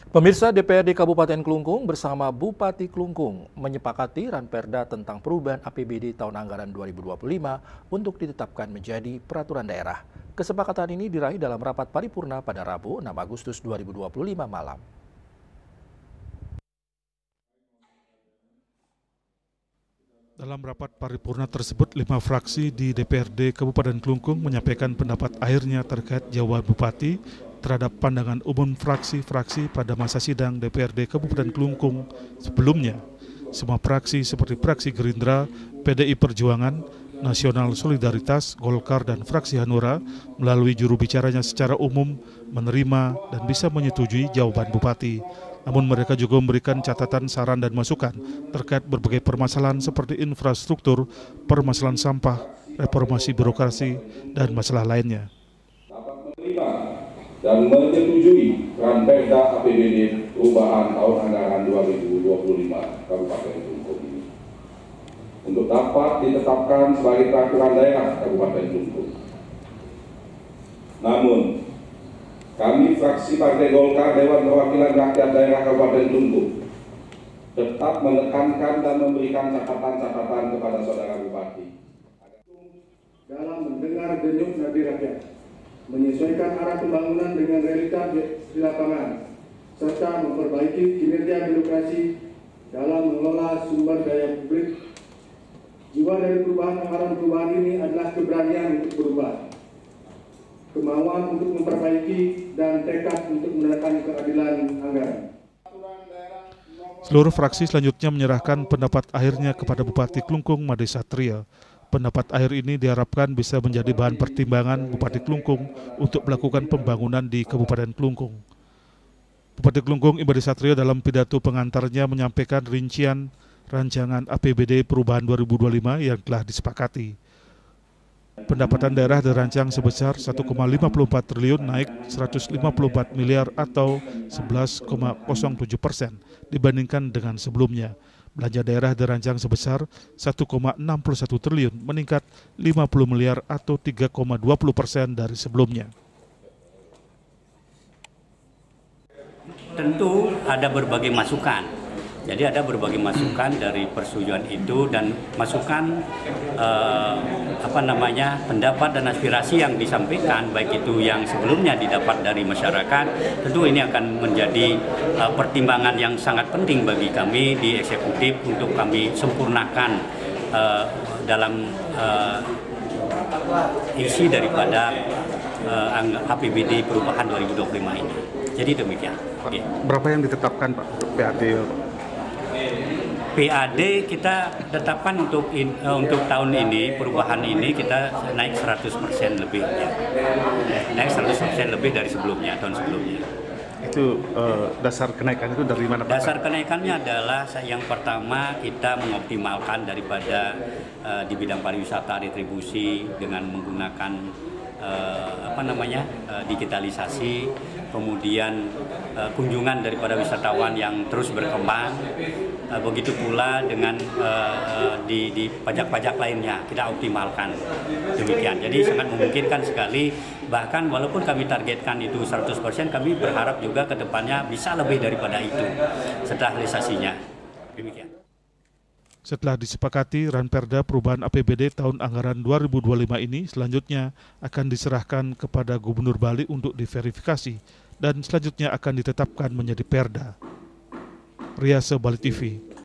Pemirsa, DPRD Kabupaten Klungkung bersama Bupati Klungkung menyepakati Ranperda tentang perubahan APBD tahun anggaran 2025 untuk ditetapkan menjadi peraturan daerah. Kesepakatan ini diraih dalam rapat paripurna pada Rabu 6 Agustus 2025 malam. Dalam rapat paripurna tersebut, 5 fraksi di DPRD Kabupaten Klungkung menyampaikan pendapat akhirnya terkait jawaban Bupati terhadap pandangan umum fraksi-fraksi pada masa sidang DPRD Kabupaten Klungkung sebelumnya. Semua fraksi seperti fraksi Gerindra, PDI Perjuangan, Nasional Solidaritas, Golkar, dan fraksi Hanura melalui juru bicaranya secara umum menerima dan bisa menyetujui jawaban Bupati. Namun mereka juga memberikan catatan, saran, dan masukan terkait berbagai permasalahan seperti infrastruktur, permasalahan sampah, reformasi birokrasi, dan masalah lainnya. Dan menyetujui Ranperda APBD perubahan tahun anggaran 2025 Kabupaten Klungkung ini untuk dapat ditetapkan sebagai peraturan daerah Kabupaten Klungkung. Namun, kami fraksi Partai Golkar Dewan Perwakilan Rakyat Daerah Kabupaten Klungkung tetap menekankan dan memberikan catatan-catatan kepada Saudara Bupati dalam mendengar denyut nadi rakyat, menyesuaikan arah pembangunan dengan realita di lapangan, serta memperbaiki kinerja birokrasi dalam mengelola sumber daya publik. Jiwa dari perubahan anggaran perubahan ini adalah keberanian untuk berubah, kemauan untuk memperbaiki, dan tekad untuk menerapkan keadilan anggaran. Seluruh fraksi selanjutnya menyerahkan pendapat akhirnya kepada Bupati Klungkung Made Satria. Pendapat akhir ini diharapkan bisa menjadi bahan pertimbangan Bupati Klungkung untuk melakukan pembangunan di Kabupaten Klungkung. Bupati Klungkung Made Satria dalam pidato pengantarnya menyampaikan rincian rancangan APBD perubahan 2025 yang telah disepakati. Pendapatan daerah dirancang sebesar 1,54 triliun naik 154 miliar atau 11,07% dibandingkan dengan sebelumnya. Belanja daerah dirancang sebesar 1,61 triliun meningkat 50 miliar atau 3,20% dari sebelumnya. Tentu ada berbagai masukan. Jadi ada berbagai masukan dari persetujuan itu dan masukan pendapat dan aspirasi yang disampaikan baik itu yang sebelumnya didapat dari masyarakat. Tentu ini akan menjadi pertimbangan yang sangat penting bagi kami di eksekutif untuk kami sempurnakan dalam isi daripada APBD perubahan 2025 ini. Jadi demikian. Oke. Berapa yang ditetapkan Pak untuk PAD? PAD kita tetapkan untuk tahun ini, perubahan ini kita naik 100% lebih. Ya. Naik 100% lebih dari sebelumnya, tahun sebelumnya. Itu dasar kenaikan itu dari mana Pak? Dasar kenaikannya adalah yang pertama kita mengoptimalkan daripada di bidang pariwisata retribusi dengan menggunakan digitalisasi, kemudian kunjungan daripada wisatawan yang terus berkembang, begitu pula dengan di pajak-pajak lainnya kita optimalkan demikian. Jadi sangat memungkinkan sekali, bahkan walaupun kami targetkan itu 100%, kami berharap juga ke depannya bisa lebih daripada itu setelah realisasinya. Demikian. Setelah disepakati, Ranperda perubahan APBD tahun anggaran 2025 ini selanjutnya akan diserahkan kepada Gubernur Bali untuk diverifikasi dan selanjutnya akan ditetapkan menjadi Perda. Riase Bali TV.